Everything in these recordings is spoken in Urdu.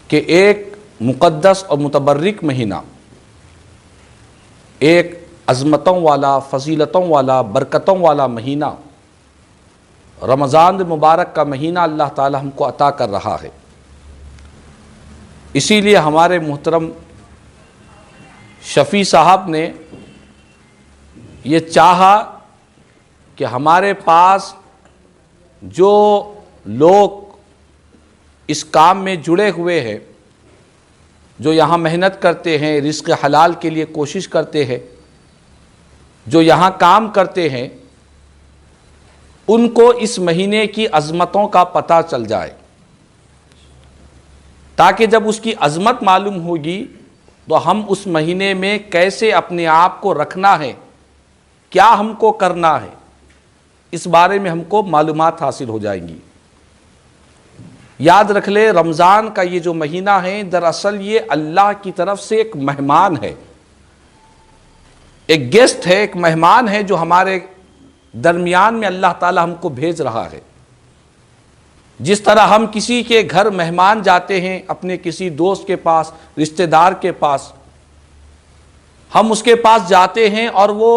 کہ ایک مقدس اور متبرک مہینہ، ایک عظمتوں والا، فضیلتوں والا، برکتوں والا مہینہ رمضان مبارک کا مہینہ اللہ تعالی ہم کو عطا کر رہا ہے۔ اسی لیے ہمارے محترم شفیع صاحب نے یہ چاہا کہ ہمارے پاس جو لوگ اس کام میں جڑے ہوئے ہیں، جو یہاں محنت کرتے ہیں، رزق حلال کے لیے کوشش کرتے ہیں، جو یہاں کام کرتے ہیں، ان کو اس مہینے کی عظمتوں کا پتہ چل جائے، تاکہ جب اس کی عظمت معلوم ہوگی تو ہم اس مہینے میں کیسے اپنے آپ کو رکھنا ہے، کیا ہم کو کرنا ہے، اس بارے میں ہم کو معلومات حاصل ہو جائیں گی۔ یاد رکھ لے، رمضان کا یہ جو مہینہ ہے دراصل یہ اللہ کی طرف سے ایک مہمان ہے، ایک گیسٹ ہے، ایک مہمان ہے جو ہمارے درمیان میں اللہ تعالی ہم کو بھیج رہا ہے۔ جس طرح ہم کسی کے گھر مہمان جاتے ہیں، اپنے کسی دوست کے پاس، رشتہ دار کے پاس، ہم اس کے پاس جاتے ہیں اور وہ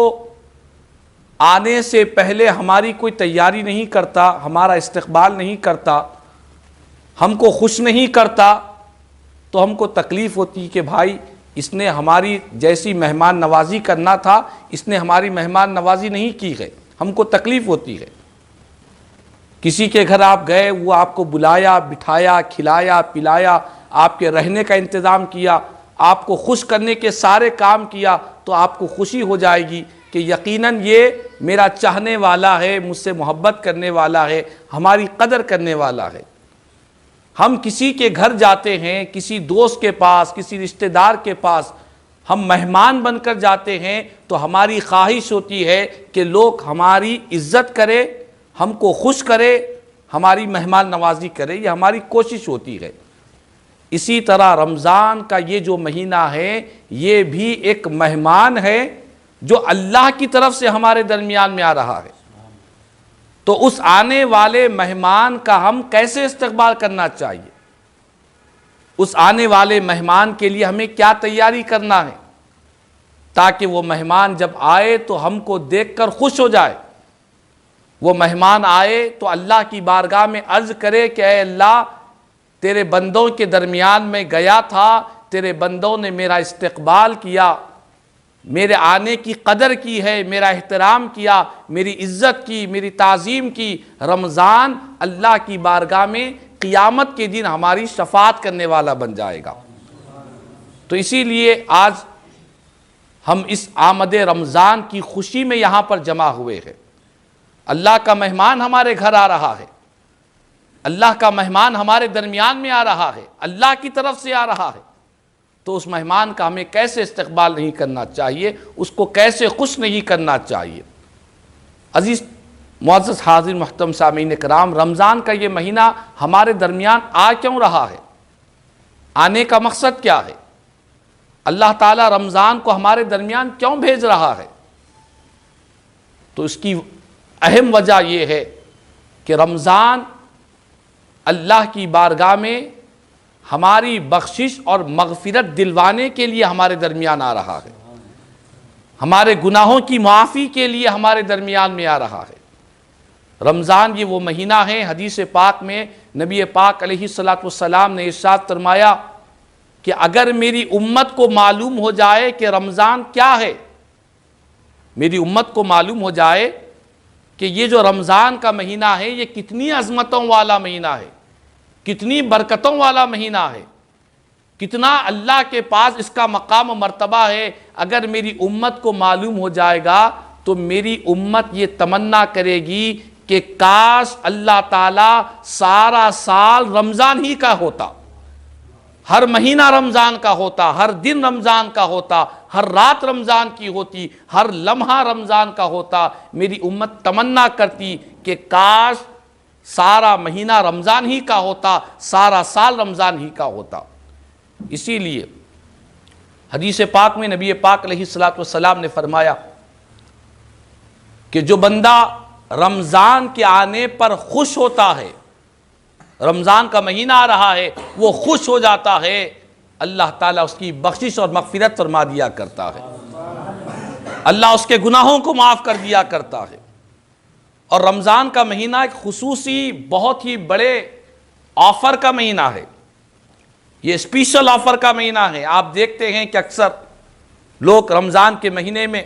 آنے سے پہلے ہماری کوئی تیاری نہیں کرتا، ہمارا استقبال نہیں کرتا، ہم کو خوش نہیں کرتا، تو ہم کو تکلیف ہوتی کہ بھائی اس نے ہماری جیسی مہمان نوازی کرنا تھا، اس نے ہماری مہمان نوازی نہیں کی ہے، ہم کو تکلیف ہوتی ہے۔ کسی کے گھر آپ گئے، وہ آپ کو بلایا، بٹھایا، کھلایا، پلایا، آپ کے رہنے کا انتظام کیا، آپ کو خوش کرنے کے سارے کام کیا، تو آپ کو خوشی ہو جائے گی کہ یقیناً یہ میرا چاہنے والا ہے، مجھ سے محبت کرنے والا ہے، ہماری قدر کرنے والا ہے۔ ہم کسی کے گھر جاتے ہیں، کسی دوست کے پاس، کسی رشتہ دار کے پاس، ہم مہمان بن کر جاتے ہیں تو ہماری خواہش ہوتی ہے کہ لوگ ہماری عزت کرے، ہم کو خوش کرے، ہماری مہمان نوازی کرے، یہ ہماری کوشش ہوتی ہے۔ اسی طرح رمضان کا یہ جو مہینہ ہے یہ بھی ایک مہمان ہے جو اللہ کی طرف سے ہمارے درمیان میں آ رہا ہے۔ تو اس آنے والے مہمان کا ہم کیسے استقبال کرنا چاہیے، اس آنے والے مہمان کے لیے ہمیں کیا تیاری کرنا ہے، تاکہ وہ مہمان جب آئے تو ہم کو دیکھ کر خوش ہو جائے۔ وہ مہمان آئے تو اللہ کی بارگاہ میں عرض کرے کہ اے اللہ، تیرے بندوں کے درمیان میں گیا تھا، تیرے بندوں نے میرا استقبال کیا، میرے آنے کی قدر کی ہے، میرا احترام کیا، میری عزت کی، میری تعظیم کی۔ رمضان اللہ کی بارگاہ میں قیامت کے دن ہماری شفاعت کرنے والا بن جائے گا۔ تو اسی لیے آج ہم اس آمد رمضان کی خوشی میں یہاں پر جمع ہوئے ہیں۔ اللہ کا مہمان ہمارے گھر آ رہا ہے، اللہ کا مہمان ہمارے درمیان میں آ رہا ہے، اللہ کی طرف سے آ رہا ہے، تو اس مہمان کا ہمیں کیسے استقبال نہیں کرنا چاہیے، اس کو کیسے خوش نہیں کرنا چاہیے۔ عزیز معزز حاضر محترم سامعین کرام، رمضان کا یہ مہینہ ہمارے درمیان آ کیوں رہا ہے، آنے کا مقصد کیا ہے، اللہ تعالیٰ رمضان کو ہمارے درمیان کیوں بھیج رہا ہے؟ تو اس کی اہم وجہ یہ ہے کہ رمضان اللہ کی بارگاہ میں ہماری بخشش اور مغفرت دلوانے کے لیے ہمارے درمیان آ رہا ہے، ہمارے گناہوں کی معافی کے لیے ہمارے درمیان میں آ رہا ہے۔ رمضان یہ وہ مہینہ ہے، حدیث پاک میں نبی پاک علیہ السلام نے ارشاد فرمایا کہ اگر میری امت کو معلوم ہو جائے کہ رمضان کیا ہے، میری امت کو معلوم ہو جائے کہ یہ جو رمضان کا مہینہ ہے یہ کتنی عظمتوں والا مہینہ ہے، کتنی برکتوں والا مہینہ ہے، کتنا اللہ کے پاس اس کا مقام و مرتبہ ہے، اگر میری امت کو معلوم ہو جائے گا تو میری امت یہ تمنا کرے گی کہ کاش اللہ تعالیٰ سارا سال رمضان ہی کا ہوتا، ہر مہینہ رمضان کا ہوتا، ہر دن رمضان کا ہوتا، ہر رات رمضان کی ہوتی، ہر لمحہ رمضان کا ہوتا۔ میری امت تمنا کرتی کہ کاش سارا مہینہ رمضان ہی کا ہوتا، سارا سال رمضان ہی کا ہوتا۔ اسی لیے حدیث پاک میں نبی پاک علیہ السلام نے فرمایا کہ جو بندہ رمضان کے آنے پر خوش ہوتا ہے، رمضان کا مہینہ آ رہا ہے، وہ خوش ہو جاتا ہے، اللہ تعالیٰ اس کی بخشش اور مغفرت فرما دیا کرتا ہے، اللہ اس کے گناہوں کو معاف کر دیا کرتا ہے۔ اور رمضان کا مہینہ ایک خصوصی بہت ہی بڑے آفر کا مہینہ ہے، یہ اسپیشل آفر کا مہینہ ہے۔ آپ دیکھتے ہیں کہ اکثر لوگ رمضان کے مہینے میں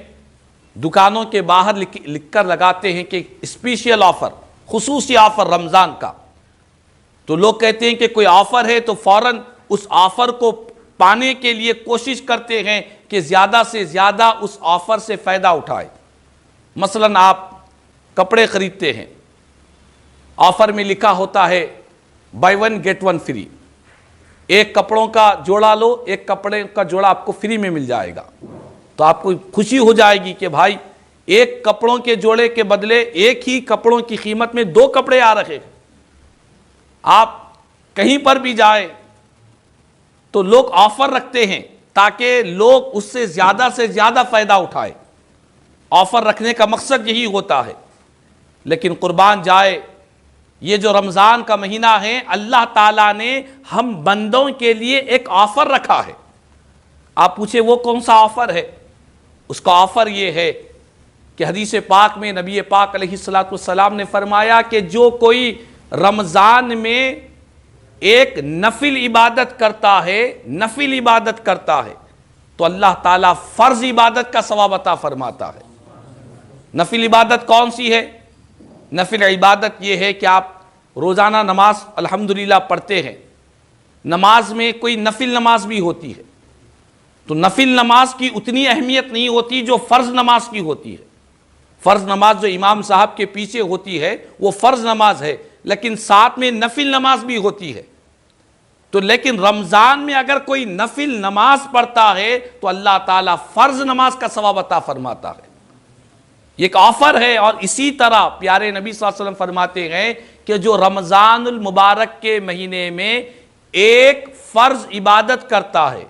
دکانوں کے باہر لکھ کر لگاتے ہیں کہ اسپیشل آفر، خصوصی آفر رمضان کا، تو لوگ کہتے ہیں کہ کوئی آفر ہے تو فوراً اس آفر کو پانے کے لیے کوشش کرتے ہیں کہ زیادہ سے زیادہ اس آفر سے فائدہ اٹھائے۔ مثلاً آپ کپڑے خریدتے ہیں، آفر میں لکھا ہوتا ہے buy one get one free, ایک کپڑوں کا جوڑا لو، ایک کپڑے کا جوڑا آپ کو فری میں مل جائے گا، تو آپ کو خوشی ہو جائے گی کہ بھائی ایک کپڑوں کے جوڑے کے بدلے ایک ہی کپڑوں کی قیمت میں 2 کپڑے آ رہے ہیں۔ آپ کہیں پر بھی جائیں تو لوگ آفر رکھتے ہیں تاکہ لوگ اس سے زیادہ فائدہ اٹھائے، آفر رکھنے کا مقصد یہی ہوتا ہے۔ لیکن قربان جائے، یہ جو رمضان کا مہینہ ہے، اللہ تعالیٰ نے ہم بندوں کے لیے ایک آفر رکھا ہے۔ آپ پوچھیں وہ کون سا آفر ہے؟ اس کا آفر یہ ہے کہ حدیث پاک میں نبی پاک علیہ السلام نے فرمایا کہ جو کوئی رمضان میں ایک نفل عبادت کرتا ہے تو اللہ تعالیٰ فرض عبادت کا ثواب عطا فرماتا ہے۔ نفل عبادت کون سی ہے؟ نفل عبادت یہ ہے کہ آپ روزانہ نماز الحمدللہ پڑھتے ہیں، نماز میں کوئی نفل نماز بھی ہوتی ہے، تو نفل نماز کی اتنی اہمیت نہیں ہوتی جو فرض نماز کی ہوتی ہے۔ فرض نماز جو امام صاحب کے پیچھے ہوتی ہے وہ فرض نماز ہے، لیکن ساتھ میں نفل نماز بھی ہوتی ہے۔ تو لیکن رمضان میں اگر کوئی نفل نماز پڑھتا ہے تو اللہ تعالیٰ فرض نماز کا ثواب عطا فرماتا ہے۔ یہ ایک آفر ہے۔ اور اسی طرح پیارے نبی صلی اللہ علیہ وسلم فرماتے ہیں کہ جو رمضان المبارک کے مہینے میں ایک فرض عبادت کرتا ہے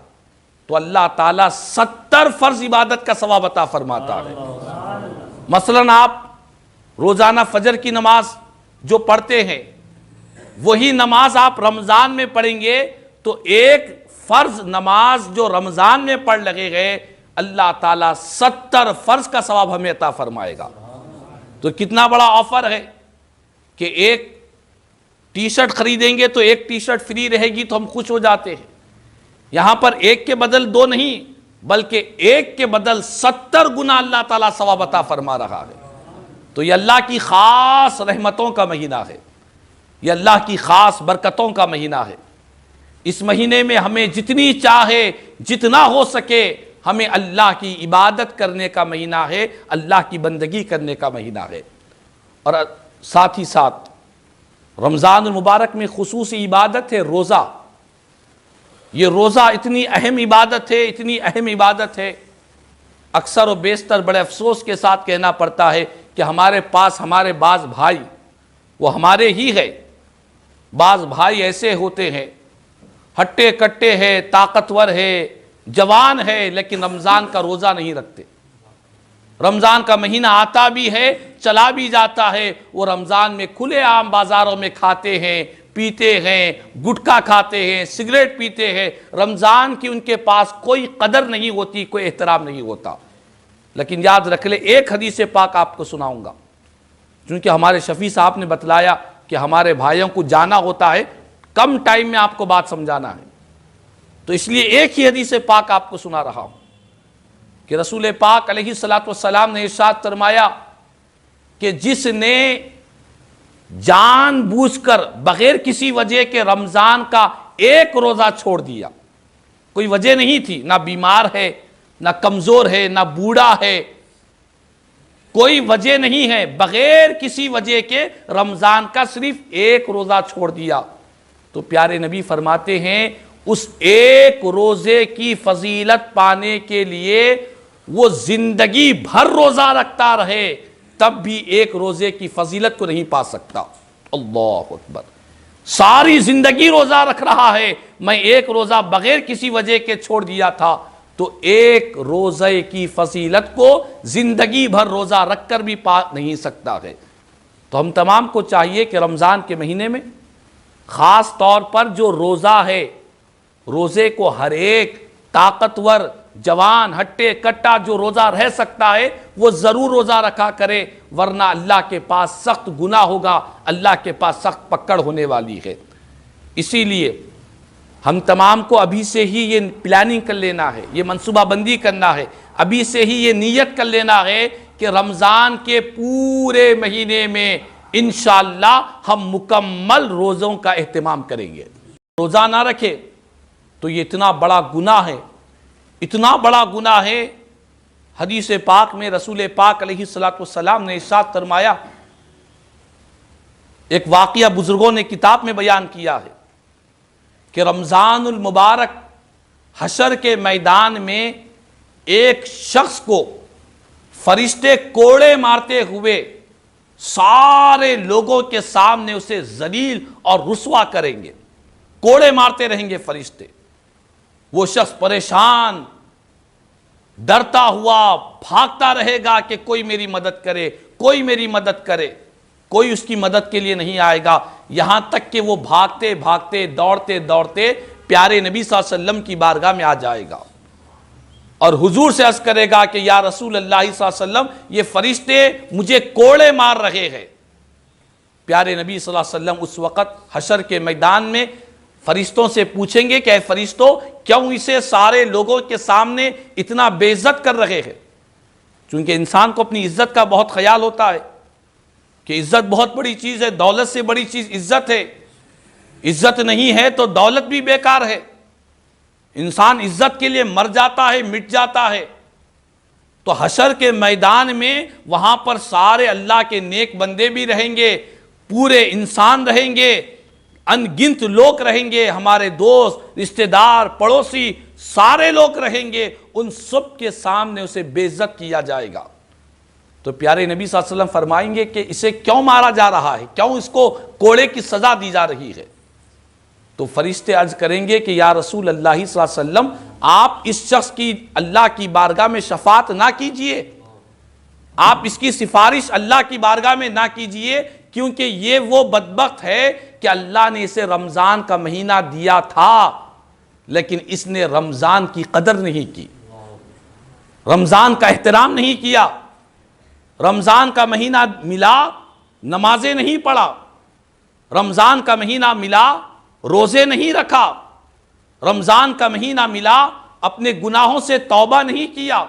تو اللہ تعالیٰ 70 فرض عبادت کا ثواب عطا فرماتا ہے۔ مثلاً آپ روزانہ فجر کی نماز جو پڑھتے ہیں، وہی نماز آپ رمضان میں پڑھیں گے تو ایک فرض نماز جو رمضان میں پڑھ لگے گئے، اللہ تعالیٰ 70 فرض کا ثواب ہمیں عطا فرمائے گا۔ تو کتنا بڑا آفر ہے کہ ایک ٹی شرٹ خریدیں گے تو ایک ٹی شرٹ فری رہے گی تو ہم خوش ہو جاتے ہیں۔ یہاں پر ایک کے بدل 2 نہیں بلکہ ایک کے بدل 70 گنا اللہ تعالیٰ ثواب عطا فرما رہا ہے۔ تو یہ اللہ کی خاص رحمتوں کا مہینہ ہے، یہ اللہ کی خاص برکتوں کا مہینہ ہے۔ اس مہینے میں ہمیں جتنی چاہے جتنا ہو سکے ہمیں اللہ کی عبادت کرنے کا مہینہ ہے، اللہ کی بندگی کرنے کا مہینہ ہے۔ اور ساتھ ہی ساتھ رمضان المبارک میں خصوصی عبادت ہے روزہ۔ یہ روزہ اتنی اہم عبادت ہے، اکثر و بیشتر بڑے افسوس کے ساتھ کہنا پڑتا ہے کہ ہمارے پاس ہمارے بعض بھائی، وہ ہمارے ہی ہے، بعض بھائی ایسے ہوتے ہیں ہٹے کٹے ہیں، طاقتور ہے، جوان ہے، لیکن رمضان کا روزہ نہیں رکھتے۔ رمضان کا مہینہ آتا بھی ہے، چلا بھی جاتا ہے، وہ رمضان میں کھلے عام بازاروں میں کھاتے ہیں، پیتے ہیں، گٹکا کھاتے ہیں، سگریٹ پیتے ہیں۔ رمضان کی ان کے پاس کوئی قدر نہیں ہوتی، کوئی احترام نہیں ہوتا۔ لیکن یاد رکھ لے، ایک حدیث پاک آپ کو سناؤں گا، چونکہ ہمارے شفیع صاحب نے بتلایا کہ ہمارے بھائیوں کو جانا ہوتا ہے، کم ٹائم میں آپ کو بات سمجھانا ہے، تو اس لیے ایک ہی حدیث پاک آپ کو سنا رہا ہوں کہ رسول پاک علیہ السلام نے ارشاد فرمایا کہ جس نے جان بوجھ کر بغیر کسی وجہ کے رمضان کا ایک روزہ چھوڑ دیا، کوئی وجہ نہیں تھی، نہ بیمار ہے، نہ کمزور ہے، نہ بوڑھا ہے، کوئی وجہ نہیں ہے، بغیر کسی وجہ کے رمضان کا صرف ایک روزہ چھوڑ دیا، تو پیارے نبی فرماتے ہیں اس ایک روزے کی فضیلت پانے کے لیے وہ زندگی بھر روزہ رکھتا رہے تب بھی ایک روزے کی فضیلت کو نہیں پا سکتا۔ اللہ اکبر، ساری زندگی روزہ رکھ رہا ہے، میں ایک روزہ بغیر کسی وجہ کے چھوڑ دیا تھا، تو ایک روزے کی فضیلت کو زندگی بھر روزہ رکھ کر بھی پا نہیں سکتا ہے۔ تو ہم تمام کو چاہیے کہ رمضان کے مہینے میں خاص طور پر جو روزہ ہے، روزے کو ہر ایک طاقتور جوان ہٹے کٹا جو روزہ رہ سکتا ہے وہ ضرور روزہ رکھا کرے، ورنہ اللہ کے پاس سخت گناہ ہوگا، اللہ کے پاس سخت پکڑ ہونے والی ہے۔ اسی لیے ہم تمام کو ابھی سے ہی یہ پلاننگ کر لینا ہے، یہ منصوبہ بندی کرنا ہے، ابھی سے ہی یہ نیت کر لینا ہے کہ رمضان کے پورے مہینے میں انشاءاللہ ہم مکمل روزوں کا اہتمام کریں گے۔ روزہ نہ رکھے تو یہ اتنا بڑا گناہ ہے، اتنا بڑا گناہ ہے۔ حدیث پاک میں رسول پاک علیہ السلام نے ارشاد فرمایا، ایک واقعہ بزرگوں نے کتاب میں بیان کیا ہے کہ رمضان المبارک حشر کے میدان میں ایک شخص کو فرشتے کوڑے مارتے ہوئے سارے لوگوں کے سامنے اسے ذلیل اور رسوا کریں گے، کوڑے مارتے رہیں گے فرشتے۔ وہ شخص پریشان ڈرتا ہوا بھاگتا رہے گا کہ کوئی میری مدد کرے، کوئی میری مدد کرے، کوئی اس کی مدد کے لیے نہیں آئے گا، یہاں تک کہ وہ بھاگتے بھاگتے دوڑتے دوڑتے پیارے نبی صلی اللہ علیہ وسلم کی بارگاہ میں آ جائے گا اور حضور سے عرض کرے گا کہ یا رسول اللہ صلی اللہ علیہ وسلم یہ فرشتے مجھے کوڑے مار رہے ہیں۔ پیارے نبی صلی اللہ علیہ وسلم اس وقت حشر کے میدان میں فرشتوں سے پوچھیں گے کہ اے فرشتوں کیوں اسے سارے لوگوں کے سامنے اتنا بے عزت کر رہے ہیں؟ چونکہ انسان کو اپنی عزت کا بہت خیال ہوتا ہے کہ عزت بہت بڑی چیز ہے، دولت سے بڑی چیز عزت ہے، عزت نہیں ہے تو دولت بھی بیکار ہے، انسان عزت کے لیے مر جاتا ہے، مٹ جاتا ہے۔ تو حشر کے میدان میں وہاں پر سارے اللہ کے نیک بندے بھی رہیں گے، پورے انسان رہیں گے، ان گنت لوگ رہیں گے، ہمارے دوست رشتہ دار پڑوسی سارے لوگ رہیں گے، ان سب کے سامنے اسے بے عزت کیا جائے گا۔ تو پیارے نبی صلی اللہ علیہ وسلم فرمائیں گے کہ اسے کیوں مارا جا رہا ہے، کیوں اس کو کوڑے کی سزا دی جا رہی ہے؟ تو فرشتے عرض کریں گے کہ یا رسول اللہ صلی اللہ علیہ وسلم آپ اس شخص کی اللہ کی بارگاہ میں شفاعت نہ کیجئے، آپ اس کی سفارش اللہ کی بارگاہ میں نہ کیجئے، کیونکہ یہ وہ بدبخت ہے کہ اللہ نے اسے رمضان کا مہینہ دیا تھا لیکن اس نے رمضان کی قدر نہیں کی، رمضان کا احترام نہیں کیا، رمضان کا مہینہ ملا نمازیں نہیں پڑھا، رمضان کا مہینہ ملا روزے نہیں رکھا، رمضان کا مہینہ ملا اپنے گناہوں سے توبہ نہیں کیا،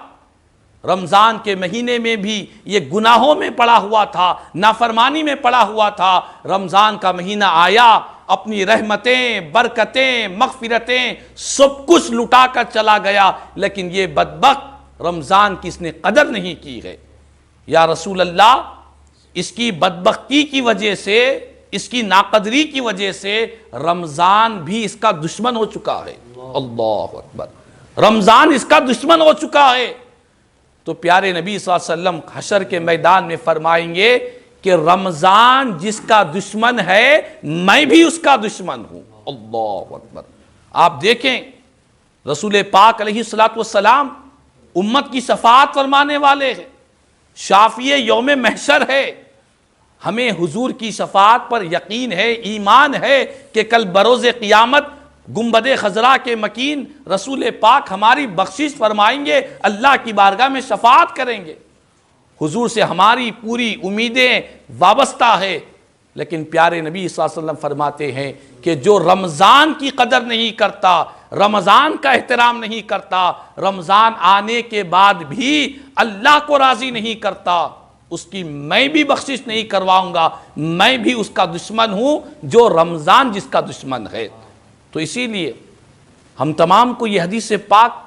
رمضان کے مہینے میں بھی یہ گناہوں میں پڑا ہوا تھا، نافرمانی میں پڑا ہوا تھا، رمضان کا مہینہ آیا اپنی رحمتیں برکتیں مغفرتیں سب کچھ لٹا کر چلا گیا، لیکن یہ بدبخت رمضان کی اس نے قدر نہیں کی ہے۔ یا رسول اللہ اس کی بدبختی کی وجہ سے، اس کی ناقدری کی وجہ سے رمضان بھی اس کا دشمن ہو چکا ہے۔ اللہ اکبر، رمضان اس کا دشمن ہو چکا ہے۔ تو پیارے نبی صلی اللہ علیہ وسلم حشر کے میدان میں فرمائیں گے کہ رمضان جس کا دشمن ہے میں بھی اس کا دشمن ہوں۔ اللہ اکبر۔ آپ دیکھیں رسول پاک علیہ السلام امت کی شفاعت فرمانے والے ہیں، شافی یوم محشر ہے، ہمیں حضور کی شفاعت پر یقین ہے، ایمان ہے کہ کل بروز قیامت گنبد خضرا کے مکین رسول پاک ہماری بخشش فرمائیں گے، اللہ کی بارگاہ میں شفاعت کریں گے، حضور سے ہماری پوری امیدیں وابستہ ہے۔ لیکن پیارے نبی صلی اللہ علیہ وسلم فرماتے ہیں کہ جو رمضان کی قدر نہیں کرتا، رمضان کا احترام نہیں کرتا، رمضان آنے کے بعد بھی اللہ کو راضی نہیں کرتا، اس کی میں بھی بخشش نہیں کرواؤں گا، میں بھی اس کا دشمن ہوں جو رمضان جس کا دشمن ہے۔ تو اسی لیے ہم تمام کو یہ حدیث پاک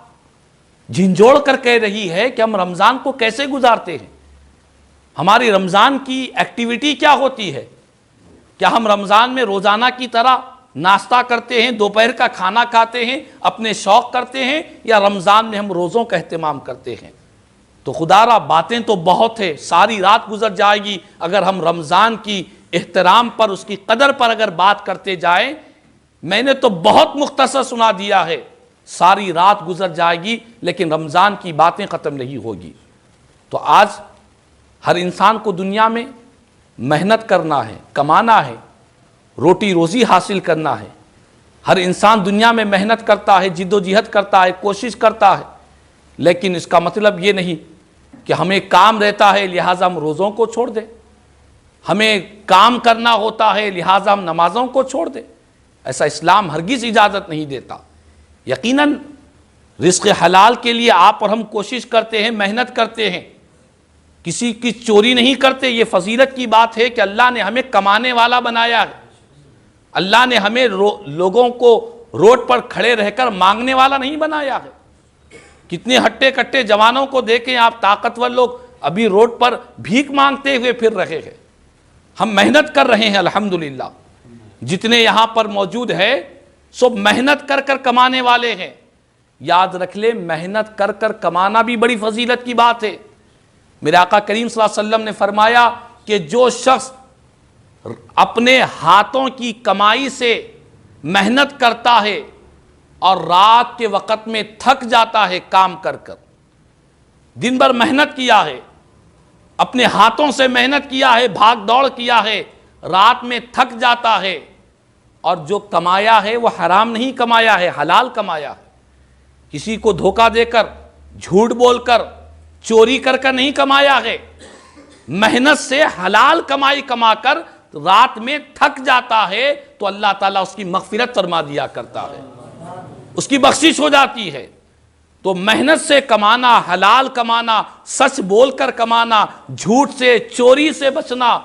جھنجھوڑ کر کہہ رہی ہے کہ ہم رمضان کو کیسے گزارتے ہیں، ہماری رمضان کی ایکٹیویٹی کیا ہوتی ہے، کیا ہم رمضان میں روزانہ کی طرح ناشتہ کرتے ہیں، دوپہر کا کھانا کھاتے ہیں، اپنے شوق کرتے ہیں، یا رمضان میں ہم روزوں کا اہتمام کرتے ہیں؟ تو خدا را باتیں تو بہت ہے، ساری رات گزر جائے گی اگر ہم رمضان کی احترام پر، اس کی قدر پر اگر بات کرتے جائیں۔ میں نے تو بہت مختصر سنا دیا ہے، ساری رات گزر جائے گی لیکن رمضان کی باتیں ختم نہیں ہوگی۔ تو آج ہر انسان کو دنیا میں محنت کرنا ہے، کمانا ہے، روٹی روزی حاصل کرنا ہے. ہر انسان دنیا میں محنت کرتا ہے، جد و جہد کرتا ہے، کوشش کرتا ہے، لیکن اس کا مطلب یہ نہیں کہ ہمیں کام رہتا ہے لہٰذا ہم روزوں کو چھوڑ دیں، ہمیں کام کرنا ہوتا ہے لہٰذا ہم نمازوں کو چھوڑ دیں. ایسا اسلام ہرگز اجازت نہیں دیتا. یقیناً رزق حلال کے لیے آپ اور ہم کوشش کرتے ہیں، محنت کرتے ہیں، کسی کی چوری نہیں کرتے. یہ فضیلت کی بات ہے کہ اللہ نے ہمیں کمانے والا بنایا ہے. اللہ نے ہمیں لوگوں کو روڈ پر کھڑے رہ کر مانگنے والا نہیں بنایا ہے. کتنے ہٹے کٹے جوانوں کو دیکھیں آپ، طاقتور لوگ ابھی روڈ پر بھیک مانگتے ہوئے پھر رہے ہیں. ہم محنت کر رہے ہیں الحمدللہ. جتنے یہاں پر موجود ہے سب محنت کر کر کمانے والے ہیں. یاد رکھ لیں محنت کر کر کمانا بھی بڑی فضیلت کی بات ہے. میرے آقا کریم صلی اللہ علیہ وسلم نے فرمایا کہ جو شخص اپنے ہاتھوں کی کمائی سے محنت کرتا ہے اور رات کے وقت میں تھک جاتا ہے کام کر کر، دن بھر محنت کیا ہے، اپنے ہاتھوں سے محنت کیا ہے، بھاگ دوڑ کیا ہے، رات میں تھک جاتا ہے، اور جو کمایا ہے وہ حرام نہیں کمایا ہے، حلال کمایا ہے. کسی کو دھوکہ دے کر، جھوٹ بول کر، چوری کر کر نہیں کمایا ہے. محنت سے حلال کمائی کما کر رات میں تھک جاتا ہے تو اللہ تعالیٰ اس کی مغفرت فرما دیا کرتا ہے، اس کی بخشش ہو جاتی ہے. تو محنت سے کمانا، حلال کمانا، سچ بول کر کمانا، جھوٹ سے، چوری سے بچنا،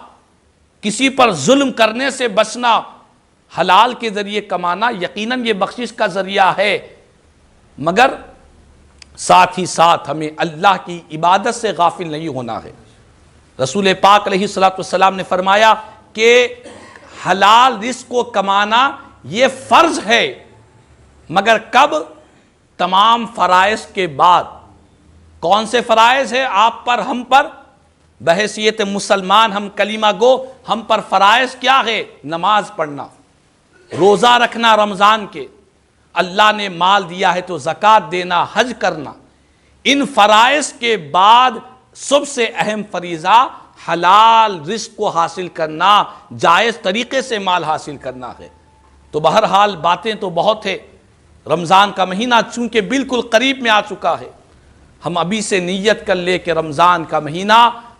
کسی پر ظلم کرنے سے بچنا، حلال کے ذریعے کمانا یقیناً یہ بخشش کا ذریعہ ہے. مگر ساتھ ہی ساتھ ہمیں اللہ کی عبادت سے غافل نہیں ہونا ہے. رسول پاک علیہ السلام نے فرمایا کہ حلال رزق کو کمانا یہ فرض ہے، مگر کب؟ تمام فرائض کے بعد. کون سے فرائض ہیں آپ پر، ہم پر؟ بحیثیت مسلمان ہم کلمہ گو، ہم پر فرائض کیا ہے؟ نماز پڑھنا، روزہ رکھنا رمضان کے، اللہ نے مال دیا ہے تو زکوٰۃ دینا، حج کرنا. ان فرائض کے بعد سب سے اہم فریضہ حلال رزق کو حاصل کرنا، جائز طریقے سے مال حاصل کرنا ہے. تو بہرحال باتیں تو بہت ہے. رمضان کا مہینہ چونکہ بالکل قریب میں آ چکا ہے، ہم ابھی سے نیت کر لے کہ رمضان کا مہینہ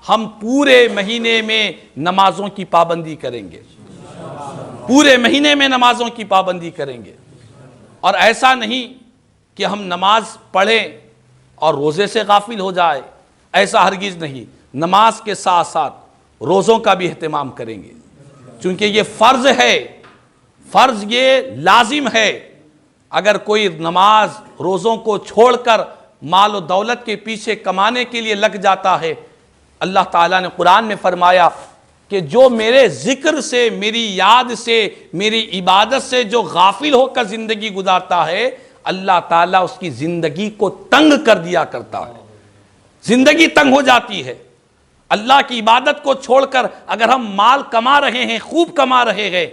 ہم پورے مہینے میں نمازوں کی پابندی کریں گے، پورے مہینے میں نمازوں کی پابندی کریں گے. اور ایسا نہیں کہ ہم نماز پڑھیں اور روزے سے غافل ہو جائے، ایسا ہرگز نہیں. نماز کے ساتھ ساتھ روزوں کا بھی اہتمام کریں گے، چونکہ یہ فرض ہے، فرض یہ لازم ہے. اگر کوئی نماز روزوں کو چھوڑ کر مال و دولت کے پیچھے کمانے کے لیے لگ جاتا ہے، اللہ تعالیٰ نے قرآن میں فرمایا کہ جو میرے ذکر سے، میری یاد سے، میری عبادت سے جو غافل ہو کر زندگی گزارتا ہے، اللہ تعالیٰ اس کی زندگی کو تنگ کر دیا کرتا ہے. زندگی تنگ ہو جاتی ہے. اللہ کی عبادت کو چھوڑ کر اگر ہم مال کما رہے ہیں، خوب کما رہے ہیں،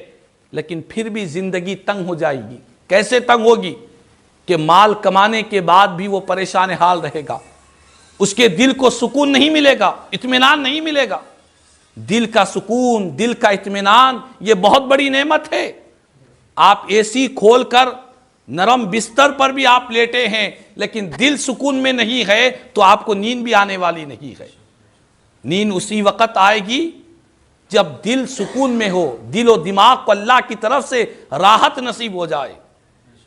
لیکن پھر بھی زندگی تنگ ہو جائے گی. کیسے تنگ ہوگی؟ کہ مال کمانے کے بعد بھی وہ پریشان حال رہے گا، اس کے دل کو سکون نہیں ملے گا، اطمینان نہیں ملے گا. دل کا سکون، دل کا اطمینان یہ بہت بڑی نعمت ہے. آپ اے سی کھول کر نرم بستر پر بھی آپ لیٹے ہیں لیکن دل سکون میں نہیں ہے تو آپ کو نیند بھی آنے والی نہیں ہے. نیند اسی وقت آئے گی جب دل سکون میں ہو، دل و دماغ کو اللہ کی طرف سے راحت نصیب ہو جائے.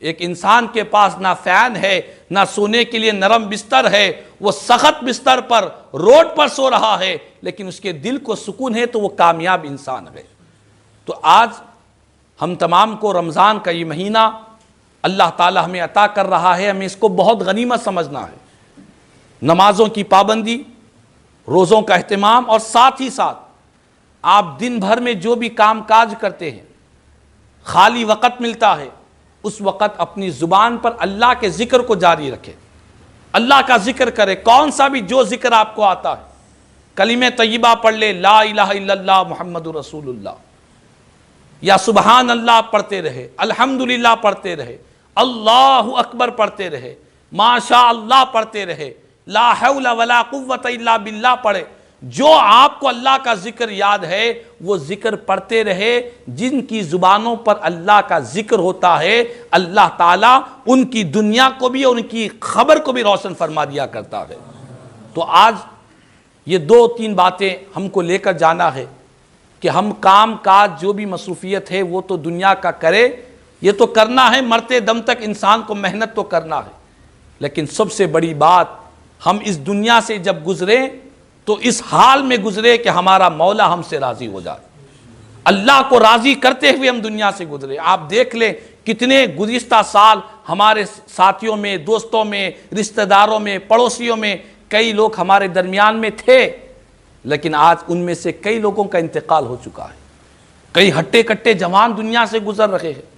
ایک انسان کے پاس نہ فین ہے، نہ سونے کے لیے نرم بستر ہے، وہ سخت بستر پر روڈ پر سو رہا ہے، لیکن اس کے دل کو سکون ہے تو وہ کامیاب انسان ہے. تو آج ہم تمام کو رمضان کا یہ مہینہ اللہ تعالی ہمیں عطا کر رہا ہے، ہمیں اس کو بہت غنیمت سمجھنا ہے. نمازوں کی پابندی، روزوں کا اہتمام، اور ساتھ ہی ساتھ آپ دن بھر میں جو بھی کام کاج کرتے ہیں، خالی وقت ملتا ہے، اس وقت اپنی زبان پر اللہ کے ذکر کو جاری رکھے، اللہ کا ذکر کرے. کون سا بھی جو ذکر آپ کو آتا ہے، کلمہ طیبہ پڑھ لے، لا الہ الا اللہ محمد رسول اللہ، یا سبحان اللہ پڑھتے رہے، الحمدللہ پڑھتے رہے، اللہ اکبر پڑھتے رہے، ماشاء اللہ پڑھتے رہے، لا حول ولا قوت الا باللہ پڑھے. جو آپ کو اللہ کا ذکر یاد ہے وہ ذکر پڑھتے رہے. جن کی زبانوں پر اللہ کا ذکر ہوتا ہے اللہ تعالیٰ ان کی دنیا کو بھی اور ان کی خبر کو بھی روشن فرما دیا کرتا ہے. تو آج یہ 2-3 باتیں ہم کو لے کر جانا ہے کہ ہم کام کاج جو بھی مصروفیت ہے وہ تو دنیا کا کرے. یہ تو کرنا ہے، مرتے دم تک انسان کو محنت تو کرنا ہے، لیکن سب سے بڑی بات ہم اس دنیا سے جب گزرے تو اس حال میں گزرے کہ ہمارا مولا ہم سے راضی ہو جائے. اللہ کو راضی کرتے ہوئے ہم دنیا سے گزرے. آپ دیکھ لیں کتنے گزشتہ سال ہمارے ساتھیوں میں، دوستوں میں، رشتہ داروں میں، پڑوسیوں میں کئی لوگ ہمارے درمیان میں تھے، لیکن آج ان میں سے کئی لوگوں کا انتقال ہو چکا ہے. کئی ہٹے کٹے جوان دنیا سے گزر رہے ہیں،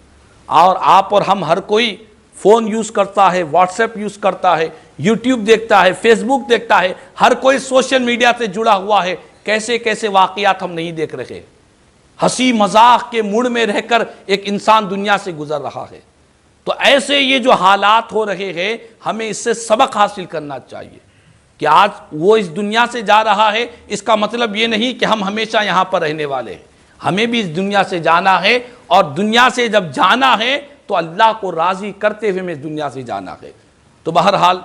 اور آپ اور ہم ہر کوئی فون یوز کرتا ہے، واٹس ایپ یوز کرتا ہے، یوٹیوب دیکھتا ہے، فیس بک دیکھتا ہے، ہر کوئی سوشل میڈیا سے جڑا ہوا ہے. کیسے کیسے واقعات ہم نہیں دیکھ رہے. ہنسی مذاق کے موڈ میں رہ کر ایک انسان دنیا سے گزر رہا ہے. تو ایسے یہ جو حالات ہو رہے ہیں ہمیں اس سے سبق حاصل کرنا چاہیے کہ آج وہ اس دنیا سے جا رہا ہے، اس کا مطلب یہ نہیں کہ ہم ہمیشہ یہاں پر رہنے والے ہیں. ہمیں بھی اس دنیا سے جانا ہے، اور دنیا سے جب جانا ہے تو اللہ کو راضی کرتے ہوئے ہمیں اس دنیا سے جانا ہے. تو بہرحال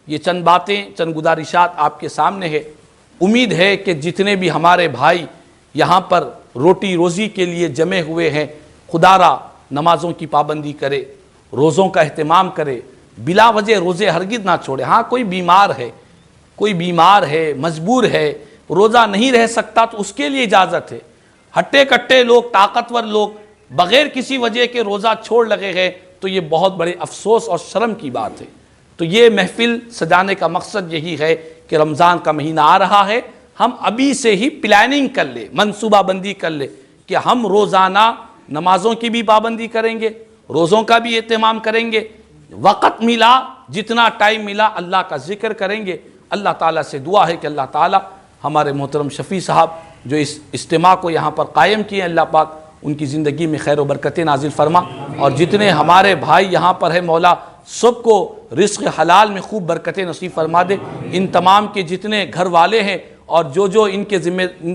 یہ چند باتیں، چند گزارشات آپ کے سامنے ہے. امید ہے کہ جتنے بھی ہمارے بھائی یہاں پر روٹی روزی کے لیے جمع ہوئے ہیں، خدا را نمازوں کی پابندی کرے، روزوں کا اہتمام کرے، بلا وجہ روزے ہرگز نہ چھوڑے. ہاں کوئی بیمار ہے، مجبور ہے، روزہ نہیں رہ سکتا تو اس کے لیے اجازت ہے. ہٹے کٹے لوگ، طاقتور لوگ بغیر کسی وجہ کے روزہ چھوڑ لگے ہیں تو یہ بہت بڑے افسوس اور شرم کی بات ہے. تو یہ محفل سجانے کا مقصد یہی ہے کہ رمضان کا مہینہ آ رہا ہے، ہم ابھی سے ہی پلاننگ کر لیں، منصوبہ بندی کر لیں کہ ہم روزانہ نمازوں کی بھی پابندی کریں گے، روزوں کا بھی اہتمام کریں گے. وقت ملا، جتنا ٹائم ملا اللہ کا ذکر کریں گے. اللہ تعالیٰ سے دعا ہے کہ اللہ تعالیٰ ہمارے محترم شفیع صاحب جو اس اجتماع کو یہاں پر قائم کیے، اللہ پاک ان کی زندگی میں خیر و برکتیں نازل فرما. اور جتنے ہمارے بھائی یہاں پر ہیں مولا سب کو رزق حلال میں خوب برکتیں نصیب فرما دے. ان تمام کے جتنے گھر والے ہیں اور جو ان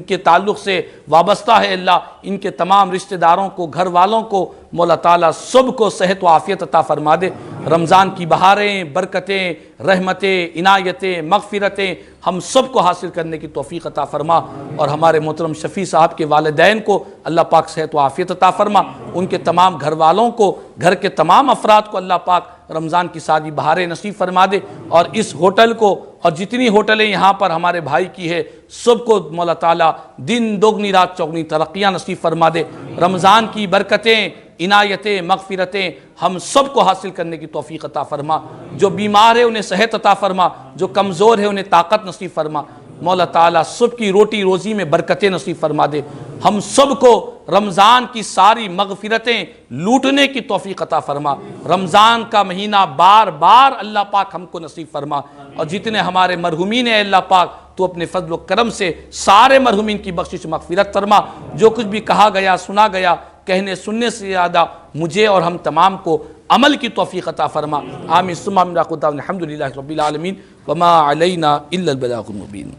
کے تعلق سے وابستہ ہے، اللہ ان کے تمام رشتہ داروں کو، گھر والوں کو مولا تعالیٰ سب کو صحت و عافیت عطا فرما دے. رمضان کی بہاریں، برکتیں، رحمتیں، عنایتیں، مغفرتیں ہم سب کو حاصل کرنے کی توفیق عطا فرما. اور ہمارے محترم شفیع صاحب کے والدین کو اللہ پاک صحت و عافیت عطا فرما. ان کے تمام گھر والوں کو، گھر کے تمام افراد کو اللہ پاک رمضان کی ساری بہاریں نصیب فرما دے. اور اس ہوٹل کو اور جتنی ہوٹلیں یہاں پر ہمارے بھائی کی ہے سب کو مولا تعالیٰ دن دوگنی رات چوگنی ترقیاں نصیب فرما دے. رمضان کی برکتیں، عنایتیں، مغفرتیں ہم سب کو حاصل کرنے کی توفیق عطا فرما. جو بیمار ہے انہیں صحت عطا فرما، جو کمزور ہے انہیں طاقت نصیب فرما. مولا تعالیٰ سب کی روٹی روزی میں برکتیں نصیب فرما دے. ہم سب کو رمضان کی ساری مغفرتیں لوٹنے کی توفیق عطا فرما. رمضان کا مہینہ بار بار اللہ پاک ہم کو نصیب فرما. اور جتنے ہمارے مرحومین ہیں اللہ پاک تو اپنے فضل و کرم سے سارے مرحومین کی بخشش مغفرت فرما. جو کچھ بھی کہا گیا، سنا گیا، کہنے سننے سے زیادہ مجھے اور ہم تمام کو عمل کی توفیق عطا فرما. آمین ثم آمین. الحمدللہ رب العالمین وما علینا الا البلاغ المبین.